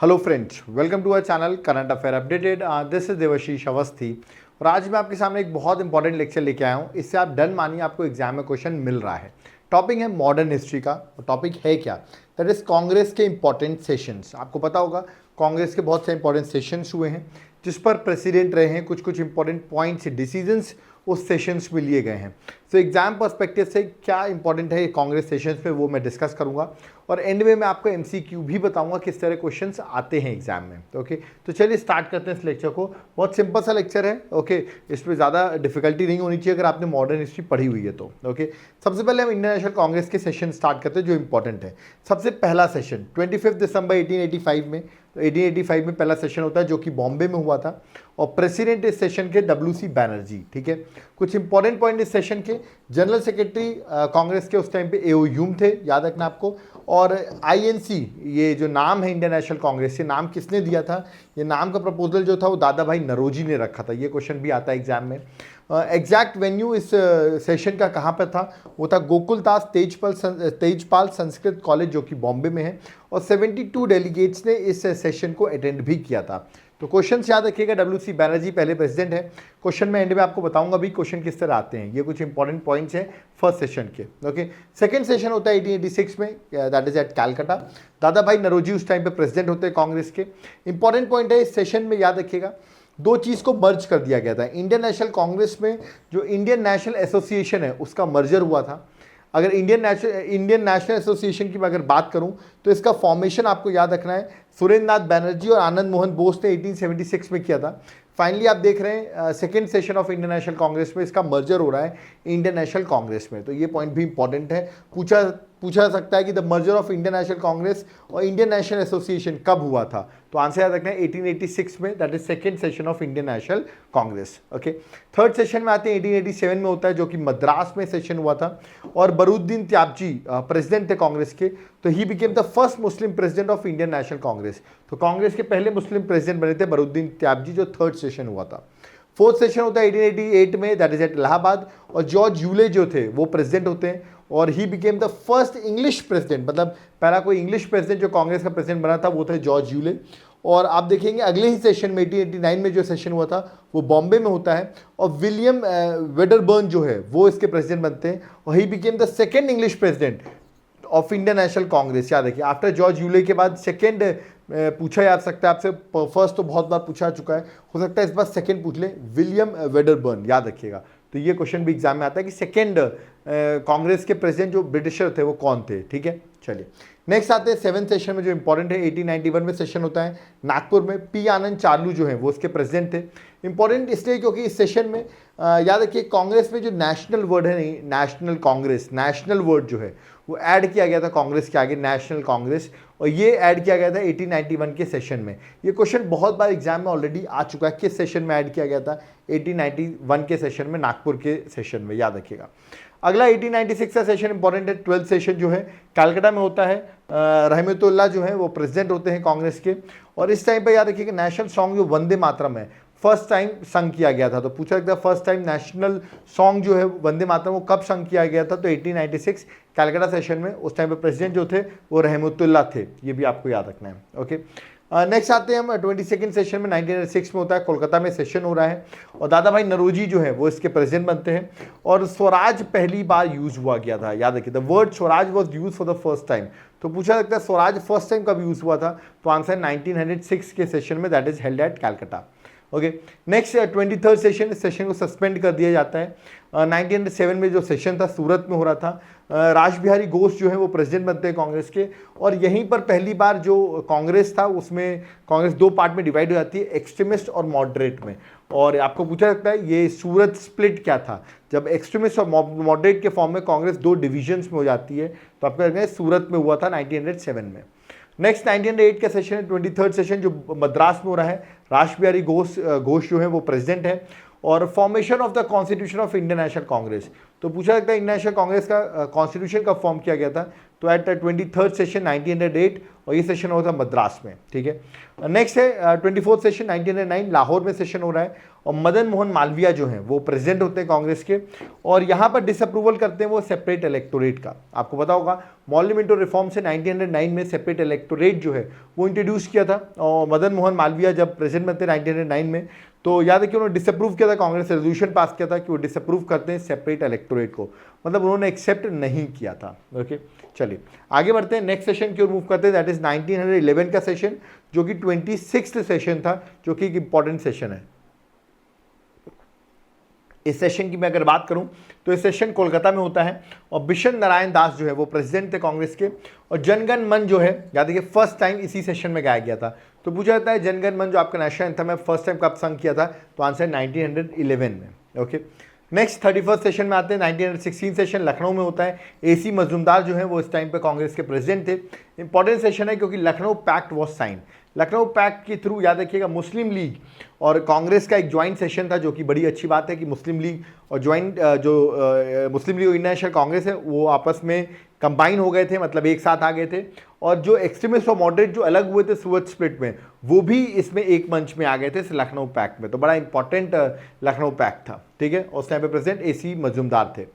Hello friends, welcome to our channel current affair updated. This is Devashish Awasthi और आज मैं आपके सामने एक बहुत इंपॉर्टेंट लेक्चर लेके आया हूँ। इससे आप डन मानिए आपको एग्जाम में क्वेश्चन मिल रहा है। टॉपिक है मॉडर्न हिस्ट्री का। टॉपिक है क्या? दैट इज कांग्रेस के इंपॉर्टेंट सेशंस। आपको पता होगा कांग्रेस के बहुत से इंपॉर्टेंट सेशंस हुए हैं जिस पर प्रेसिडेंट रहे हैं, कुछ इंपॉर्टेंट पॉइंट्स डिसीजंस उस सेशंस में लिए गए हैं। तो एग्जाम पर्सपेक्टिव से क्या इंपॉर्टेंट है कांग्रेस सेशंस में, वो मैं डिस्कस करूंगा और एंड में मैं आपको एमसीक्यू भी बताऊंगा किस तरह क्वेश्चंस आते हैं एग्जाम में। ओके, तो चलिए स्टार्ट करते हैं इस लेक्चर को। बहुत सिंपल सा लेक्चर है। ओके, इसमें ज़्यादा डिफिकल्टी नहीं होनी चाहिए अगर आपने मॉडर्न हिस्ट्री पढ़ी हुई है तो। ओके, सबसे पहले हम इंडियन नेशनल कांग्रेस के सेशन स्टार्ट करते हैं जो इंपॉर्टेंट है। सबसे पहला सेशन 25 दिसंबर 1885 में, तो 1885 में पहला सेशन होता है जो कि बॉम्बे में हुआ था और प्रेसिडेंट इस सेशन के WC बैनर्जी। ठीक है, कुछ इंपॉर्टेंट पॉइंट इस सेशन के। जनरल सेक्रेटरी कांग्रेस के उस टाइम पे A.O. ह्यूम थे, याद रखना आपको। और INC, ये जो नाम है इंडियन नेशनल कांग्रेस, ये नाम किसने दिया था? ये नाम का प्रपोजल जो था वो दादा भाई नरोजी ने रखा था। ये क्वेश्चन भी आता है एग्जाम में। एग्जैक्ट वेन्यू इस सेशन का कहाँ पर था? वो था गोकुलदास तेजपाल संस्कृत कॉलेज जो कि बॉम्बे में है और 72 डेलीगेट्स ने इस सेशन को अटेंड भी किया था। तो क्वेश्चन याद रखिएगा, WC बैनर्जी पहले प्रेसिडेंट है। क्वेश्चन में एंड में आपको बताऊंगा भी क्वेश्चन किस तरह आते हैं। ये कुछ इंपॉर्टेंट पॉइंट्स हैं फर्स्ट सेशन के। ओके, सेकंड सेशन होता है 1886 में, दैट इज एट कैलकाटा। दादा भाई नरोजी उस टाइम पे प्रेसिडेंट होते हैं कांग्रेस के। इंपॉर्टेंट पॉइंट है इस सेशन में, याद रखिएगा, दो चीज़ को मर्ज कर दिया गया था। इंडियन नेशनल कांग्रेस में जो इंडियन नेशनल एसोसिएशन है उसका मर्जर हुआ था। अगर इंडियन नेशनल एसोसिएशन की मैं अगर बात करूं तो इसका फॉर्मेशन आपको याद रखना है, सुरेंद्र नाथ बैनर्जी और आनंद मोहन बोस ने 1876 में किया था। फाइनली आप देख रहे हैं second session of Indian national Congress में इसका मर्जर हो रहा है इंडियन नेशनल कांग्रेस में। तो ये पॉइंट भी इंपॉर्टेंट है, पूछा जा सकता है कि the merger of Indian national Congress और इंडियन नेशनल एसोसिएशन कब हुआ था? तो आंसर याद रखना है 1886 में, that is second session of Indian national Congress. Okay, third session में आते हैं 1887 में होता है जो कि मद्रास में सेशन हुआ था और बरूद्दीन त्याबजी प्रेसिडेंट थे कांग्रेस के। तो ही became the first Muslim president of Indian national Congress. तो कांग्रेस के पहले मुस्लिम प्रेसिडेंट बने थे बरूद्दीन त्याबजी, जो थर्ड सेशन हुआ था। फोर्थ सेशन होता है 1888 में, दैट इज एट इलाहाबाद और जॉर्ज यूले जो थे वो प्रेसिडेंट होते हैं और ही became the first English president, मतलब पहला कोई इंग्लिश प्रेसिडेंट जो कांग्रेस का प्रेसिडेंट बना था वो थे जॉर्ज यूले। और आप देखेंगे अगले ही सेशन में 1889 में जो सेशन हुआ था वो बॉम्बे में होता है और विलियम वेडरबर्न जो है वो इसके प्रेसिडेंट बनते हैं और ही became the second English president of Indian national Congress. याद रखिए, आफ्टर जॉर्ज यूले के बाद सेकेंड पूछा जा सकता है आपसे। फर्स्ट तो बहुत बार पूछा चुका है, हो सकता है इस बार सेकेंड पूछ ले, विलियम वेडरबर्न, याद रखिएगा। तो ये क्वेश्चन भी एग्जाम में आता है कि सेकेंड कांग्रेस के प्रेसिडेंट जो ब्रिटिशर थे वो कौन थे। ठीक है, चलिए नेक्स्ट आते हैं सेवन सेशन में जो इंपॉर्टेंट है। 1891 में सेशन होता है नागपुर में। P आनंद चार्लू जो है वो उसके प्रेसिडेंट थे। इंपॉर्टेंट इसलिए क्योंकि इस सेशन में याद रखिए कांग्रेस में जो नेशनल वर्ड है, नहीं नेशनल कांग्रेस, नेशनल वर्ड जो है वो ऐड किया गया था कांग्रेस के आगे, नेशनल कांग्रेस, और ये ऐड किया गया था 1891 के सेशन में। ये क्वेश्चन बहुत बार एग्जाम में ऑलरेडी आ चुका है, किस सेशन में ऐड किया गया था? 1891 के सेशन में, नागपुर के सेशन में, याद रखिएगा। अगला 1896 का सेशन इंपॉर्टेंट है। 12th सेशन जो है कलकत्ता में होता है। रहमतुल्लाह जो है वो प्रेसिडेंट होते हैं कांग्रेस के और इस टाइम पे याद रखिए कि नेशनल सॉन्ग जो वंदे मातरम है फर्स्ट टाइम संग किया गया था। तो पूछा गया फर्स्ट टाइम नेशनल सॉन्ग जो है वंदे मातरम वो कब संग किया गया था? तो 1896 कलकत्ता सेशन में। उस टाइम पे प्रेसिडेंट जो थे वो रहमतुल्लाह थे, ये भी आपको याद रखना है। ओके, नेक्स्ट आते हैं हम 22nd सेशन में। 1906 में होता है, कोलकाता में सेशन हो रहा है और दादा भाई नरोजी जो है वो इसके प्रेसिडेंट बनते हैं और स्वराज पहली बार यूज हुआ गया था। याद रखिए, the word Swaraj was use for the first time. तो पूछा लगता है स्वराज फर्स्ट टाइम कब यूज हुआ था? तो आंसर 1906 के सेशन में, that is held at Calcutta. Okay, next 23rd session, इस सेशन को सस्पेंड कर दिया जाता है। 1907 में जो सेशन था सूरत में हो रहा था। राज बिहारी घोष जो है वो प्रेसिडेंट बनते हैं कांग्रेस के और यहीं पर पहली बार जो कांग्रेस था उसमें कांग्रेस दो पार्ट में डिवाइड हो जाती है, एक्सट्रीमिस्ट और मॉडरेट में। और आपको पूछा सकता है ये सूरत स्प्लिट क्या था? जब एक्सट्रीमिस्ट और मॉडरेट के फॉर्म में कांग्रेस दो डिविजन्स में हो जाती है तो आपको लगता है सूरत में हुआ था 1907 में। नेक्स्ट 1908 का सेशन है, 23rd सेशन जो मद्रास में हो रहा है। राज बिहारी घोष जो है वो प्रेसिडेंट है और formation of the constitution of Indian national Congress. तो पूछा लगता है इंडियन नेशनल कांग्रेस का कॉन्स्टिट्यूशन कब फॉर्म किया गया था? तो एट 23rd सेशन 1908 और ये सेशन होता है मद्रास में। ठीक है, नेक्स्ट है 24th सेशन 1909 लाहौर में सेशन हो रहा है और मदन मोहन मालवीय जो हैं वो प्रेसिडेंट होते हैं कांग्रेस के, और यहाँ पर डिसअप्रूवल करते हैं वो सेपरेट इलेक्टोरेट का। आपको पता होगा मॉर्ली मिंटो रिफॉर्म से 1909 में सेपरेट इलेक्टोरेट जो है वो इंट्रोड्यूस किया था, और मदन मोहन मालवीय जब प्रेसिडेंट बनते 1909 में, तो याद है कि उन्होंने डिसअप्रूव किया था, कांग्रेस रेजोल्यूशन पास किया था कि वो डिसअप्रूव करते हैं सेपरेट इलेक्टोरेट को, मतलब उन्होंने एक्सेप्ट नहीं किया था। ओके, चलिए आगे बढ़ते हैं, नेक्स्ट सेशन की ओर मूव करते हैं, दैट इज 1911 का सेशन, जो कि 26th सेशन था, जो कि एक इंपॉर्टेंट सेशन है। इस सेशन की मैं अगर बात करूं तो इस सेशन कोलकाता में होता है, और बिशन नारायण दास जो है वो प्रेसिडेंट थे कांग्रेस के, और जनगण मन जो है याद रखिए फर्स्ट टाइम इसी सेशन में गाया गया था। तो पूछा जाता है जनगण मन जो आपका नेशनल एंथम है फर्स्ट टाइम कब संग किया था, तो आंसर 1911 में। ओके, नेक्स्ट 31st सेशन में आते हैं, 1916 सेशन लखनऊ में होता है। AC मजूमदार जो है वो इस टाइम पे कांग्रेस के प्रेसिडेंट थे। इंपॉर्टेंट सेशन है क्योंकि Lucknow pact was sign, Lucknow pact के थ्रू याद रखिएगा मुस्लिम लीग और कांग्रेस का एक ज्वाइंट सेशन था, जो कि बड़ी अच्छी बात है कि मुस्लिम लीग और मुस्लिम लीग और इंडियन नेशनल कांग्रेस है वो आपस में कंबाइन हो गए थे, मतलब एक साथ आ गए थे, और जो एक्सट्रीमिस्ट और मॉडरेट जो अलग हुए थे सूरत स्प्लिट में, वो भी इसमें एक मंच में आ गए थे इस लखनऊ पैक्ट में। तो बड़ा इंपॉर्टेंट लखनऊ पैक्ट था, ठीक है। उस टाइम पे प्रेसिडेंट AC मजूमदार थे।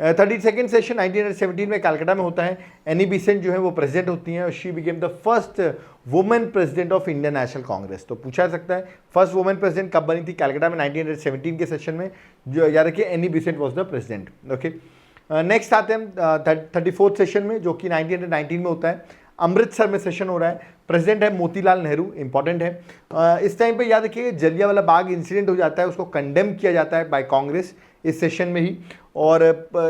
32nd सेशन 1917 में कलकत्ता में होता है। एनी बेसेंट जो है वो प्रेसिडेंट होती हैं, और she became the first women president of Indian national Congress. तो पूछा जा सकता है फर्स्ट वुमेन प्रेसिडेंट कब बनी थी कलकत्ता में, 1917 के सेशन में, जो याद रखिए Annie Besant was the president. Okay, next आते हैं 34th सेशन में, जो कि 1919 में होता है। अमृतसर में सेशन हो रहा है, प्रेसिडेंट है मोतीलाल नेहरू, इंपॉर्टेंट है। इस टाइम पे याद रखिए जलियांवाला बाग इंसिडेंट हो जाता है, उसको कंडेम किया जाता है बाय कांग्रेस इस सेशन में ही, और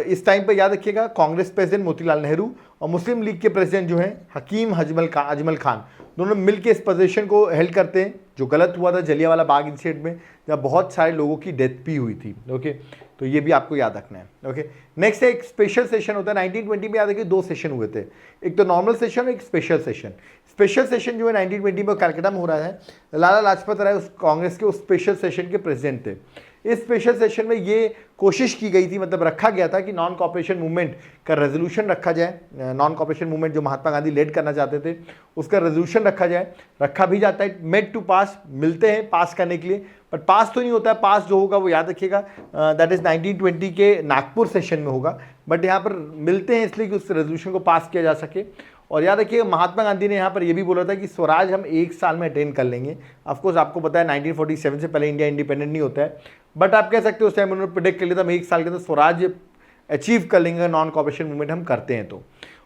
इस टाइम पे याद रखिएगा कांग्रेस प्रेसिडेंट मोतीलाल नेहरू और मुस्लिम लीग के प्रेसिडेंट जो हैं हकीम अजमल खान, दोनों मिलकर इस पोजीशन को हेल्ड करते हैं, जो गलत हुआ था जलियांवाला बाग इंसिडेंट में, जब बहुत सारे लोगों की डेथ भी हुई थी। ओके, तो ये भी आपको याद रखना है। ओके, नेक्स्ट एक स्पेशल सेशन होता है 1920 में, याद रखिए 2 सेशन हुए थे, एक तो नॉर्मल सेशन और एक स्पेशल सेशन। स्पेशल सेशन जो है 1920 में कलकत्ता में हो रहा है। लाला लाजपत राय उस कांग्रेस के उस स्पेशल सेशन के प्रेसिडेंट थे। इस स्पेशल सेशन में ये कोशिश की गई थी, मतलब रखा गया था कि नॉन कॉपरेशन मूवमेंट का रेजोल्यूशन रखा जाए। नॉन कॉपरेशन मूवमेंट जो महात्मा गांधी लीड करना चाहते थे उसका रेजोल्यूशन रखा जाए, रखा भी जाता है, मेड टू पास, मिलते हैं पास करने के लिए, बट पास तो नहीं होता है। पास जो होगा वो याद रखिएगा दैट इज 1920 के नागपुर सेशन में होगा, बट यहाँ पर मिलते हैं इसलिए कि उस रेजोल्यूशन को पास किया जा सके। और याद रखिएगा महात्मा गांधी ने यहाँ पर यह भी बोला था कि स्वराज हम 1 साल में अटेन कर लेंगे। ऑफकोर्स आपको पता है 1947 से पहले इंडिया इंडिपेंडेंट नहीं होता है, बट आप कह सकते हो उस टाइम उन्होंने प्रिडिक्ट कर लिया था हम 1 साल के अंदर स्वराज अचीव कर लेंगे, नॉन कॉपरेशन मूवमेंट हम करते हैं। तो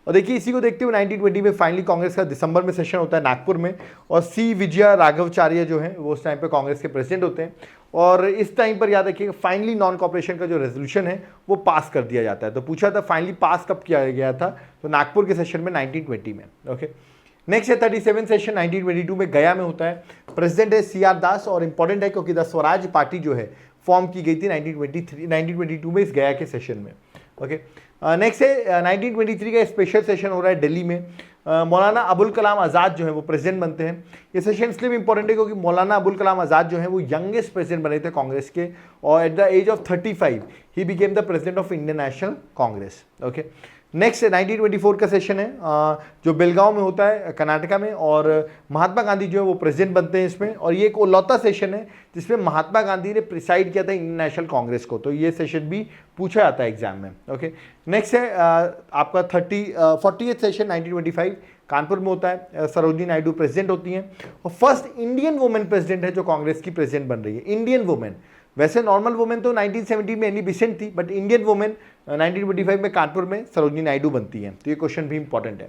और देखिए इसी को देखते हुए 1920 में फाइनली कांग्रेस का दिसंबर में सेशन होता है नागपुर में, और C विजया राघवाचार्य जो है वो उस टाइम पे कांग्रेस के प्रेसिडेंट होते हैं। और इस टाइम पर याद रखिएगा फाइनली नॉन कॉपरेशन का जो रेजोल्यूशन है वो पास कर दिया जाता है। तो पूछा था फाइनली पास कब किया गया था, तो नागपुर के सेशन में 1920 में। ओके, नेक्स्ट है 37 सेशन 1922 में गया में होता है। प्रेसिडेंट है CR दास, और इंपॉर्टेंट है क्योंकि द स्वराज पार्टी जो है फॉर्म की गई थी 1922 में इस गया के सेशन में। ओके, नेक्स्ट है 1923 का स्पेशल सेशन हो रहा है दिल्ली में। मौलाना अबुल कलाम आज़ाद जो है वो प्रेसिडेंट बनते हैं। ये सेशन इसलिए भी इंपॉर्टेंट है क्योंकि मौलाना अबुल कलाम आज़ाद जो है वो यंगेस्ट प्रेसिडेंट बने थे कांग्रेस के, और at the age of 35 he became the president of Indian national Congress. Okay, next 1924 का सेशन है जो बेलगांव में होता है कर्नाटका में, और महात्मा गांधी जो है वो प्रेसिडेंट बनते हैं इसमें, और ये एक ओलौता सेशन है जिसमें महात्मा गांधी ने प्रिसाइड किया था इंडियन नेशनल कांग्रेस को। तो ये सेशन भी पूछा जाता है एग्जाम में। ओके, नेक्स्ट है आपका 40th सेशन 1925 कानपुर में होता है। सरोजिनी नायडू प्रेसिडेंट होती हैं, और फर्स्ट इंडियन वुमेन प्रेसिडेंट है जो कांग्रेस की प्रेसिडेंट बन रही है। इंडियन वुमेन, वैसे नॉर्मल वुमेन तो 1917 में एनी बेसेंट थी, बट इंडियन वुमेन 1925 में कानपुर में सरोजिनी नायडू बनती हैं। तो ये क्वेश्चन भी इंपॉर्टेंट है।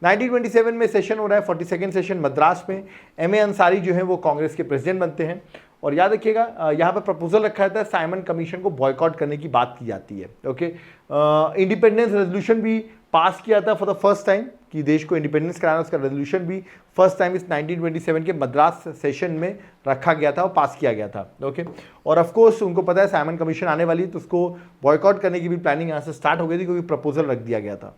1927 में सेशन हो रहा है 42nd सेशन मद्रास में। MA अंसारी जो है वो कांग्रेस के प्रेसिडेंट बनते हैं, और याद रखिएगा यहाँ पर प्रपोजल रखा जाता है साइमन कमीशन को बॉयकॉट करने की बात की जाती है। ओके, इंडिपेंडेंस रेजोल्यूशन भी पास किया था फॉर द फर्स्ट टाइम कि देश को इंडिपेंडेंस कराना, उसका रेजोल्यूशन भी फर्स्ट टाइम इस 1927 के मद्रास सेशन में रखा गया था और पास किया गया था। ओके, और ऑफ कोर्स उनको पता है साइमन कमीशन आने वाली है, तो उसको बॉयकॉट करने की भी प्लानिंग यहाँ से स्टार्ट हो गई थी क्योंकि प्रपोजल रख दिया गया था।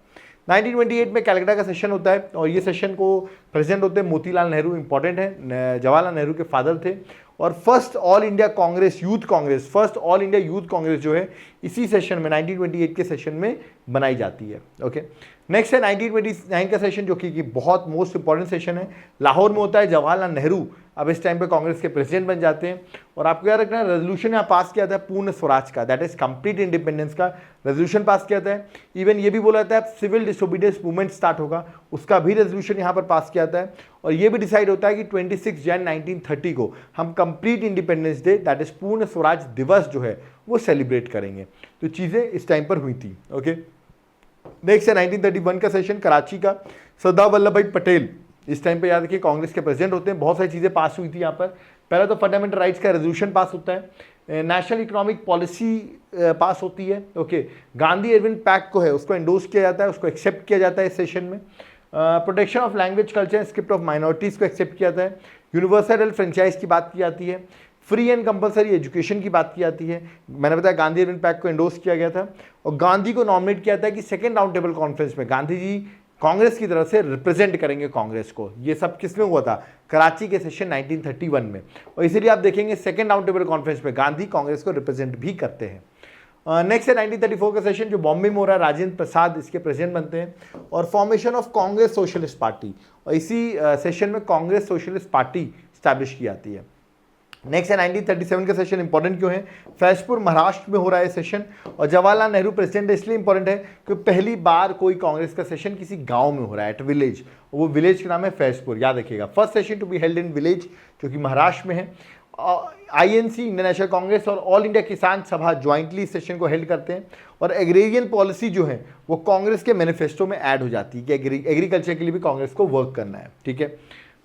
1928 में कलकत्ता का सेशन होता है, और ये सेशन को प्रेसिडेंट होते हैं मोतीलाल नेहरू, इंपॉर्टेंट है, जवाहरलाल नेहरू के फादर थे। और first all India Congress youth Congress, first all India youth Congress जो है इसी सेशन में 1928 के सेशन में बनाई जाती है। ओके, नेक्स्ट है 1929 का सेशन, जो कि बहुत मोस्ट इंपॉर्टेंट सेशन है, लाहौर में होता है। जवाहरलाल नेहरू अब इस टाइम पे कांग्रेस के प्रेसिडेंट बन जाते हैं। और आपको याद रखना है, रेजोल्यूशन यहाँ पास किया था पूर्ण स्वराज का, दैट इज कंप्लीट इंडिपेंडेंस का रेजोल्यूशन पास किया था। इवन ये भी बोला था सिविल डिसोबीडियंस मूवमेंट स्टार्ट होगा, उसका भी रेजोल्यूशन यहाँ पर पास किया था। और ये भी डिसाइड होता है कि 26 जनवरी 1930 को हम complete independence day, that is पूर्ण स्वराज दिवस जो है वो सेलिब्रेट करेंगे। तो चीज़ें इस टाइम पर हुई थी। ओके, नेक्स्ट है 1931 का सेशन, कराची का। सरदार वल्लभ भाई पटेल इस टाइम पे याद रखिए कांग्रेस के प्रेसिडेंट होते हैं। बहुत सारी चीज़ें पास हुई थी यहाँ पर। पहला तो फंडामेंटल राइट्स का रेजोल्यूशन पास होता है, नेशनल इकोनॉमिक पॉलिसी पास होती है। ओके, गांधी इरविन पैक्ट को है उसको एंडोर्स किया जाता है, उसको एक्सेप्ट किया जाता है इस सेशन में। Protection of language culture and script of minorities को एक्सेप्ट किया जाता है। यूनिवर्सल हेल्थ फ्रेंचाइज की बात की जाती है। फ्री एंड कंपलसरी एजुकेशन की बात की जाती है। मैंने बताया गांधी इरविन पैक्ट को एंडोर्स किया गया था। और गांधी को नॉमिनेट किया था कि सेकेंड राउंड टेबल कॉन्फ्रेंस में गांधी जी कांग्रेस की तरफ से रिप्रेजेंट करेंगे कांग्रेस को। ये सब किसमें हुआ था? कराची के सेशन 1931 में। और इसीलिए आप देखेंगे सेकेंड राउंड टेबल कॉन्फ्रेंस में गांधी कांग्रेस को रिप्रेजेंट भी करते हैं। नेक्स्ट है 1934 का सेशन, जो बॉम्बे में हो रहा है। राजेंद्र प्रसाद इसके प्रेसिडेंट बनते हैं। और formation of Congress socialist party, और इसी सेशन में कांग्रेस सोशलिस्ट पार्टी स्टैब्लिश की जाती है। नेक्स्ट है 1937 का सेशन। इंपॉर्टेंट क्यों है? फैजपुर महाराष्ट्र में हो रहा है सेशन। और जवाहरलाल नेहरू प्रेसिडेंट इसलिए इंपॉर्टेंट है क्योंकि पहली बार कोई कांग्रेस का सेशन किसी गांव में हो रहा है, एट विलेज। वो विलेज का नाम है फैजपुर, याद रखिएगा। First session to be held in village, जो कि महाराष्ट्र में है। INC इंडियन नेशनल कांग्रेस और ऑल इंडिया किसान सभा ज्वाइंटली इस सेशन को हेल्ड करते हैं। और एग्रेरियन पॉलिसी जो है वो कांग्रेस के मैनिफेस्टो में ऐड हो जाती है कि एग्रीकल्चर के लिए भी कांग्रेस को वर्क करना है। ठीक है।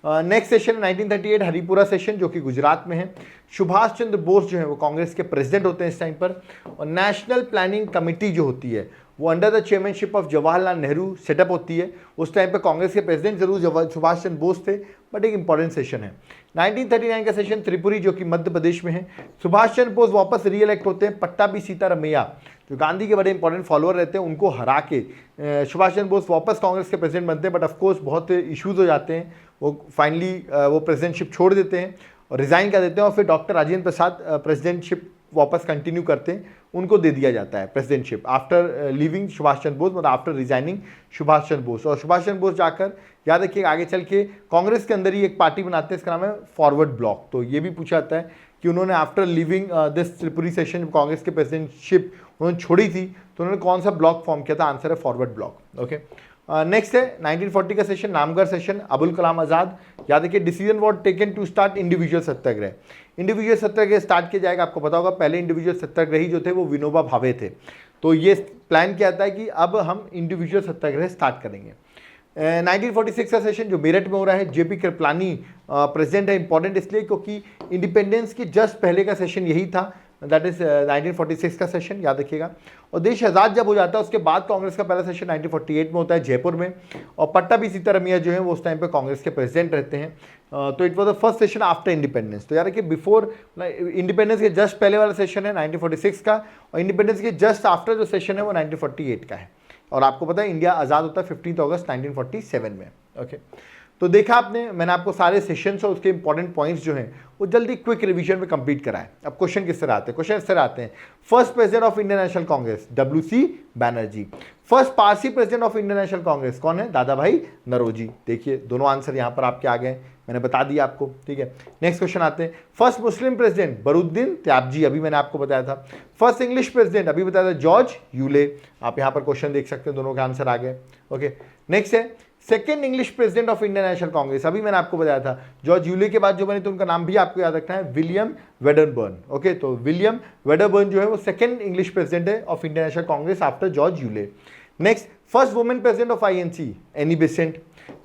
नेक्स्ट सेशन 1938 हरिपुरा सेशन, जो कि गुजरात में है। सुभाष चंद्र बोस जो है वो कांग्रेस के प्रेसिडेंट होते हैं इस टाइम पर। और नेशनल प्लानिंग कमेटी जो होती है वो under the chairmanship of Jawaharlal Nehru setup होती है। उस टाइम पर कांग्रेस के प्रेसिडेंट जरूर सुभाष चंद्र बोस थे, बट एक इंपॉर्टेंट सेशन है। 1939 का सेशन त्रिपुरी, जो कि मध्य प्रदेश में है। सुभाष चंद्र बोस वापस री इलेक्ट होते हैं। पट्टाभी सीतारमैया जो गांधी के बड़े इंपॉर्टेंट फॉलोअर रहते हैं, उनको हरा के सुभाष चंद्र बोस वापस कांग्रेस के प्रेसिडेंट बनते हैं। बट ऑफकोर्स बहुत इश्यूज हो जाते हैं, वो फाइनली वो प्रेसिडेंटशिप छोड़ देते हैं और रिज़ाइन कर देते हैं। और फिर डॉक्टर राजेंद्र प्रसाद प्रेसिडेंटशिप वापस कंटिन्यू करते हैं, उनको दे दिया जाता है presidentship after living Subhash Chandra Bose, मतलब आफ्टर रिजाइनिंग सुभाष चंद्र बोस। और सुभाष चंद्र बोस जाकर याद रखिए आगे चल के कांग्रेस के अंदर ही एक पार्टी बनाते हैं, इसका नाम है फॉरवर्ड ब्लॉक। तो ये भी पूछा जाता है कि उन्होंने after living this Tripuri session Congress के प्रेसिडेंटशिप उन्होंने छोड़ी थी, तो उन्होंने कौन सा ब्लॉक फॉर्म किया था? आंसर है फॉरवर्ड ब्लॉक। ओके, नेक्स्ट है 1940 का सेशन, नामगर सेशन, अबुल कलाम आज़ाद। याद रखिए decision was taken to start individual satyagraha. Individual satyagraha start किया जाएगा, आपको पता होगा पहले इंडिविजुअल सत्याग्रही जो थे वो विनोबा भावे थे। तो ये प्लान किया था है कि अब हम इंडिविजुअल सत्याग्रह स्टार्ट करेंगे। 1946 का सेशन जो मेरठ में हो रहा है, JP कृपलानी प्रेसिडेंट है। इंपॉर्टेंट इसलिए क्योंकि इंडिपेंडेंस के जस्ट पहले का सेशन यही था, दैट इज 1946 का सेशन, याद रखिएगा। और देश आज़ाद जब हो जाता है उसके बाद कांग्रेस का पहला सेशन 1948 में होता है जयपुर में। और पट्टाभी सीतारमैया जो है वो उस टाइम पे कांग्रेस के प्रेसिडेंट रहते हैं। तो it was the first session after independence. तो यार कि बिफोर इंडिपेंडेंस के जस्ट पहले वाला सेशन है 1946 का, और इंडिपेंडेंस के जस्ट आफ्टर जो सेशन है वो 1948 का है। और आपको पता है इंडिया आज़ाद होता है 15 अगस्त 1947 में। ओके, तो देखा आपने, मैंने आपको सारे सेशंस और उसके इंपॉर्टेंट पॉइंट्स जो हैं वो जल्दी क्विक रिवीजन में कंप्लीट कराए। अब क्वेश्चन किस तरह आते हैं? क्वेश्चन इस तरह आते हैं। First president of Indian national Congress WC Banerjee. First Parsi president of Indian national Congress कौन है? दादा भाई नौरोजी। देखिए दोनों आंसर यहाँ पर आपके आ गए, मैंने बता दिया आपको। ठीक है, नेक्स्ट क्वेश्चन आते हैं। First Muslim president Badruddin Tyabji, अभी मैंने आपको बताया था। फर्स्ट इंग्लिश प्रेसिडेंट अभी बताया था जॉर्ज यूले। आप यहाँ पर क्वेश्चन देख सकते हैं, दोनों के आंसर आ गए। ओके, नेक्स्ट है second English president of Indian national Congress, अभी मैंने आपको बताया था जॉर्ज यूले के बाद जो बने तो उनका नाम भी आपको याद रखना है, विलियम वेडरबर्न। ओके, तो विलियम वेडरबर्न जो है वो सेकेंड इंग्लिश प्रेसिडेंट है of Indian national Congress after George Yule. Next, first women president of INC Annie Besant.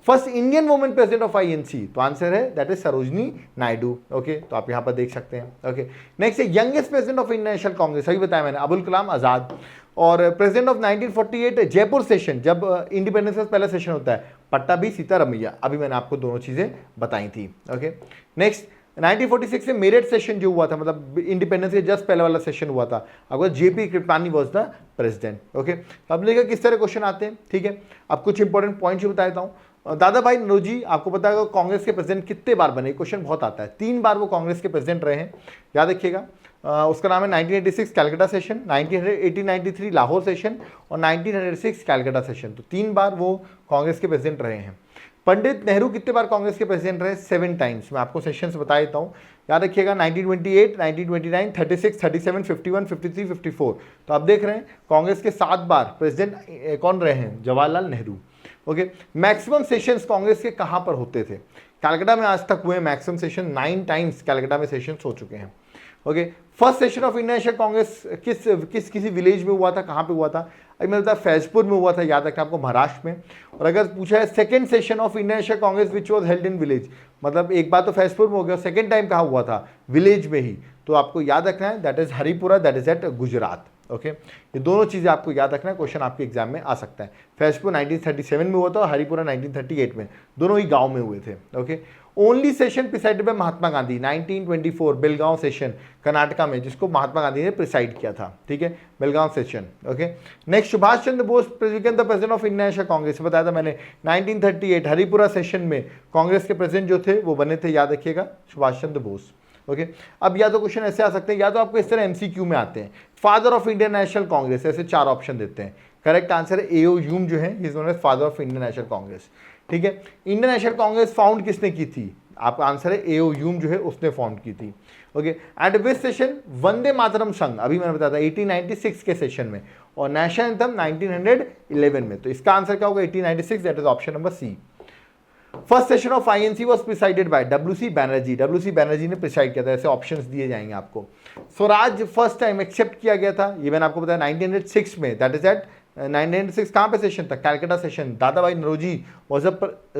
First Indian women president of INC, तो आंसर है that is Sarojini Naidu. Okay, तो आप यहाँ पर देख सकते हैं। ओके, नेक्स्ट है youngest president of Indian national Congress, अभी बताया मैंने, अबुल कलाम आज़ाद। और प्रेसिडेंट ऑफ 1948 जयपुर सेशन, जब इंडिपेंडेंस का पहला सेशन होता है, पट्टाभी सीतारमैया। अभी मैंने आपको दोनों चीजें बताई थी। ओके, नेक्स्ट 1946 से मेरठ सेशन जो हुआ था, मतलब इंडिपेंडेंस के जस्ट पहले वाला सेशन हुआ था, अगर JP Kripalani was the president. Okay, अब देखिए किस तरह क्वेश्चन आते हैं। ठीक है, अब कुछ इंपॉर्टेंट पॉइंट्स बता देता हूँ। दादा भाई नौरोजी आपको पता है कांग्रेस के प्रेसिडेंट कितने बार बने? क्वेश्चन बहुत आता है। 3 बार वो कांग्रेस के प्रेसिडेंट रहे हैं, याद रखिएगा। उसका नाम है 1986 कैलकाटा सेशन, 1993 लाहौर सेशन और 1906 कैलकाटा सेशन। तो 3 बार वो कांग्रेस के प्रेसिडेंट रहे हैं। पंडित नेहरू कितने बार कांग्रेस के प्रेसिडेंट रहे? 7 टाइम्स। मैं आपको सेशंस बता देता हूँ, याद रखिएगा 1928, 1929, 36, 37, 51, 53, 54। तो आप देख रहे हैं कांग्रेस के 7 बार प्रेसिडेंट कौन रहे हैं? Jawaharlal Nehru. Okay, maximum sessions Congress के कहाँ पर होते थे? कलकत्ता में आज तक हुए मैक्सिमम सेशन 9 टाइम्स कलकत्ता में सेशंस हो चुके हैं। Okay, first session of Indian national Congress किसी विलेज में हुआ था? कहाँ पे हुआ था? अभी मैंने बताया फैजपुर में हुआ था, याद रखना आपको, महाराष्ट्र में। और अगर पूछा है second session of Indian national Congress which was held in village, मतलब एक बार तो फैजपुर में हो गया, सेकंड टाइम कहाँ हुआ था? विलेज में ही। तो आपको याद रखना है that is Haripura, that is at Gujarat. Okay, ये दोनों चीज़ें आपको याद रखना है, क्वेश्चन आपके एग्जाम में आ सकता है। फैजपुर 1937 में हुआ था और हरिपुरा 1938 में, दोनों ही गांव में हुए थे। Okay, only session presided bye Mahatma Gandhi 1924 Belgaum session Karnataka में, जिसको महात्मा गांधी ने प्रिसाइड किया था। ठीक है, Belgaum session. Okay, next Subhash Chandra Bose became the president of Indian national Congress, बताया था मैंने 1938 हरिपुरा सेशन में कांग्रेस के प्रेसिडेंट जो थे वो बने थे, याद रखिएगा, सुभाष चंद्र बोस। ओके, अब या तो क्वेश्चन ऐसे आ सकते हैं, या तो आपको इस तरह एमसीक्यू में आते हैं, father of Indian national Congress, ऐसे 4 ऑप्शन देते हैं। करेक्ट आंसर है एओ ह्यूम जो है, is known as father of Indian national Congress. ठीक है, इंडियन नेशनल कांग्रेस फाउंड किसने की थी? आपका आंसर है एओ ह्यूम जो है उसने फाउंड की थी। ओके, एट विच सेशन वंदे मातरम संघ, अभी मैंने बताया था 1896 के सेशन में, और नेशनल एंथम 1911 में। तो इसका आंसर क्या होगा? 1896, that is option number C. First session of INC was presided by W C Banerjee, W C Banerjee ने प्रिसाइड किया था। ऐसे ऑप्शंस दिए जाएंगे आपको। स्वराज फर्स्ट टाइम एक्सेप्ट किया गया था, ये मैंने आपको बताया 1906 में, दैट इज एट 1906 कहाँ पे सेशन था? Calcutta session. Dadabhai Naoroji was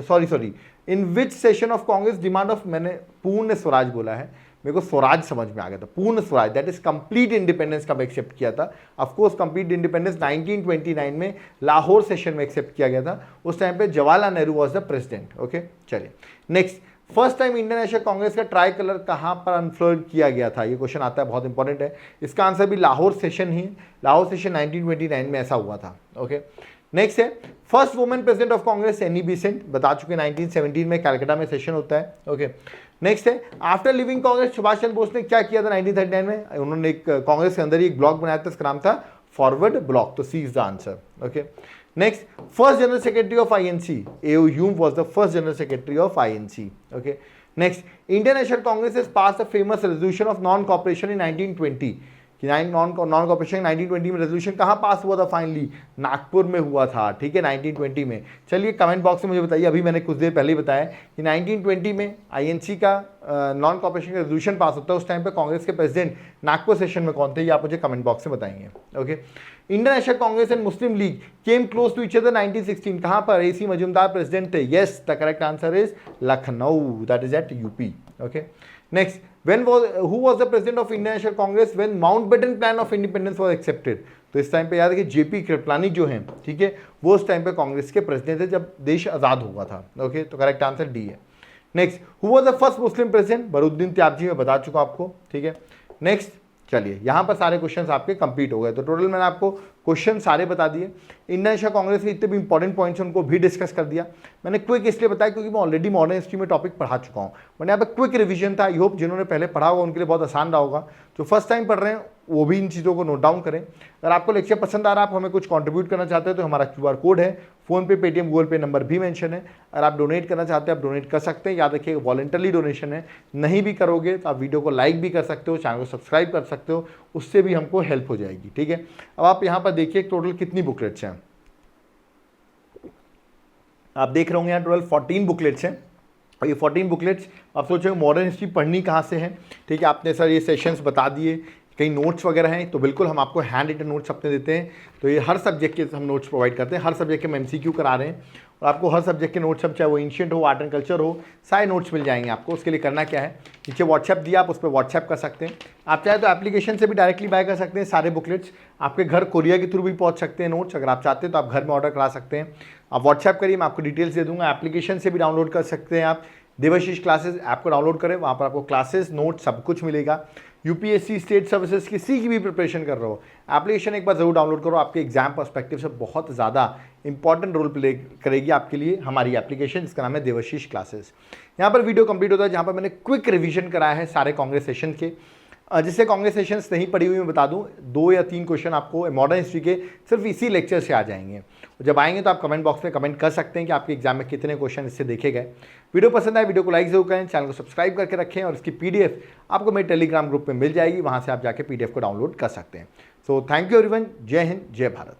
sorry in which session of Congress demand of, मैंने पूर्ण स्वराज बोला है, मेरे को स्वराज समझ में आ गया था, पूर्ण Swaraj that is complete independence कब एक्सेप्ट किया था? ऑफ कोर्स कंप्लीट इंडिपेंडेंस 1929 में लाहौर सेशन में एक्सेप्ट किया गया था। उस टाइम पे Jawaharlal Nehru was the president. Okay, चलिए next, first time Indian national Congress का ट्राई कलर कहाँ पर अनफ्लोर्ड किया गया था? ये क्वेश्चन आता है, बहुत इंपॉर्टेंट है। इसका आंसर भी लाहौर सेशन ही, लाहौर सेशन 1929 में ऐसा हुआ था। ओके, नेक्स्ट है first women president of Congress Annie Besant, बता चुके 1917 में कलकत्ता में सेशन होता है। ओके, नेक्स्ट है आफ्टर लिविंग कांग्रेस सुभाष चंद्र बोस ने क्या किया था 1939 में? उन्होंने एक कांग्रेस के अंदर ही एक ब्लॉक बनाया था, इसका नाम था फॉरवर्ड ब्लॉक। तो C is the answer. Okay, next first general secretary of INC, AO Hume was the first general secretary of INC. Okay, next Indian national Congress has pass the famous resolution of non cooperation in 1920 कि non cooperation 1920 में resolution कहाँ पास हुआ था? Finally Nagpur में हुआ था। ठीक है, 1920 में। चलिए कमेंट बॉक्स में मुझे बताइए, अभी मैंने कुछ देर पहले ही बताया कि 1920 में आईएनसी का नॉन कॉपरेशन का रेजोल्यूशन पास होता है। उस टाइम पे कांग्रेस के प्रेसिडेंट नागपुर सेशन में कौन थे? ये आप मुझे कमेंट बॉक्स में बताएंगे। Okay, Indian national Congress and Muslim League came close to each other 1916, कहाँ पर? एसी मजूमदार प्रेसिडेंट थे। Yes, the correct answer is Lucknow, that is at UP. Okay, next who was the president of Indian National Congress when Mountbatten plan of independence was accepted? तो इस time पे याद है कि JP Kripalani जो हैं, ठीक है, वो उस टाइम पे कांग्रेस के प्रेसिडेंट थे जब देश आजाद हुआ था। ओके, तो करेक्ट आंसर डी है। Next, who was the first Muslim president? Badruddin Tyabji, मैं बता चुका आपको। ठीक है, नेक्स्ट चलिए यहाँ पर सारे क्वेश्चंस आपके कंप्लीट हो गए। तो टोटल मैंने आपको क्वेश्चन सारे बता दिए। इंडियन नेशनल कांग्रेस के जितने भी इंपॉर्टेंट पॉइंट्स हैं उनको भी डिस्कस कर दिया। मैंने क्विक इसलिए बताया क्योंकि मैं ऑलरेडी मॉडर्न हिस्ट्री में टॉपिक पढ़ा चुका हूँ। मैंने यहाँ पर क्विक रिवीजन था। आई होप जिन्होंने पहले पढ़ा होगा उनके लिए बहुत आसान रहा होगा। जो फर्स्ट टाइम पढ़ रहे हैं वो भी इन चीज़ों को नोट डाउन करें। अगर आपको लेक्चर पसंद आ रहा है, आप हमें कुछ कंट्रीब्यूट करना चाहते हैं तो हमारा QR कोड है, फोन पे, पेटीएम, गूगल पे नंबर भी मेंशन है। अगर आप डोनेट करना चाहते हैं आप डोनेट कर सकते हैं। याद रखिए वॉलंटरी डोनेशन है, नहीं भी करोगे तो आप वीडियो को लाइक भी कर सकते हो, चैनल को सब्सक्राइब कर सकते हो, उससे भी हमको हेल्प हो जाएगी। ठीक है, अब आप यहाँ पर देखिए टोटल कितनी बुकलेट्स हैं। आप देख रहे होंगे यहाँ टोटल 14 बुकलेट्स हैं। और ये 14 बुकलेट्स आप सोचेंगे मॉडर्न हिस्ट्री पढ़नी कहाँ से है? ठीक है, आपने सर ये सेशंस बता दिए, कई नोट्स वगैरह हैं, तो बिल्कुल हम आपको हैंड रिटन नोट्स अपने देते हैं। तो ये हर सब्जेक्ट के हम नोट्स प्रोवाइड करते हैं, हर सब्जेक्ट के हम MCQ करा रहे हैं और आपको हर सब्जेक्ट के नोट्स, सब चाहे वो एंशिएंट हो, आर्ट एंड कल्चर हो, सारे नोट्स मिल जाएंगे आपको। उसके लिए करना क्या है, नीचे व्हाट्सएप दिया, आप उस पर व्हाट्सएप कर सकते हैं। आप चाहे तो एप्लीकेशन से भी डायरेक्टली बाय कर सकते हैं। सारे बुकलेट्स आपके घर कोरियर के थ्रू भी पहुँच सकते हैं नोट्स। अगर आप चाहते हैं तो आप घर में ऑर्डर करा सकते हैं। आप व्हाट्सएप करिए, मैं आपको डिटेल्स दे दूँगा। एप्लीकेशन से भी डाउनलोड कर सकते हैं आप। देवाशीष क्लासेस ऐप को डाउनलोड करें, वहाँ पर आपको क्लासेस, नोट्स सब कुछ मिलेगा। यूपीएससी, स्टेट सर्विसेज किसी की भी प्रिपरेशन कर रहे हो, एप्लीकेशन एक बार जरूर डाउनलोड करो। आपके एग्जाम पर्सपेक्टिव से बहुत ज़्यादा इंपॉर्टेंट रोल प्ले करेगी आपके लिए हमारी एप्लीकेशन, जिसका नाम है देवाशीष क्लासेस। यहाँ पर वीडियो कंप्लीट होता है जहाँ पर मैंने क्विक रिवीजन कराया है सारे कांग्रेस सेशन के। जिससे कॉन्वर्सेशंस नहीं पढ़ी हुई मैं बता दूं 2 या 3 क्वेश्चन आपको मॉडर्न हिस्ट्री के सिर्फ इसी लेक्चर से आ जाएंगे। जब आएंगे तो आप कमेंट बॉक्स में कमेंट कर सकते हैं कि आपके एग्जाम में कितने क्वेश्चन इससे देखे गए। वीडियो पसंद आए वीडियो को लाइक जरूर करें, चैनल को सब्सक्राइब करके रखें और इसकी पीडीएफ आपको मेरे टेलीग्राम ग्रुप में मिल जाएगी, वहाँ से आप जाके पीडीएफ को डाउनलोड कर सकते हैं। सो थैंक यू एवरीवन, जय हिंद जय भारत।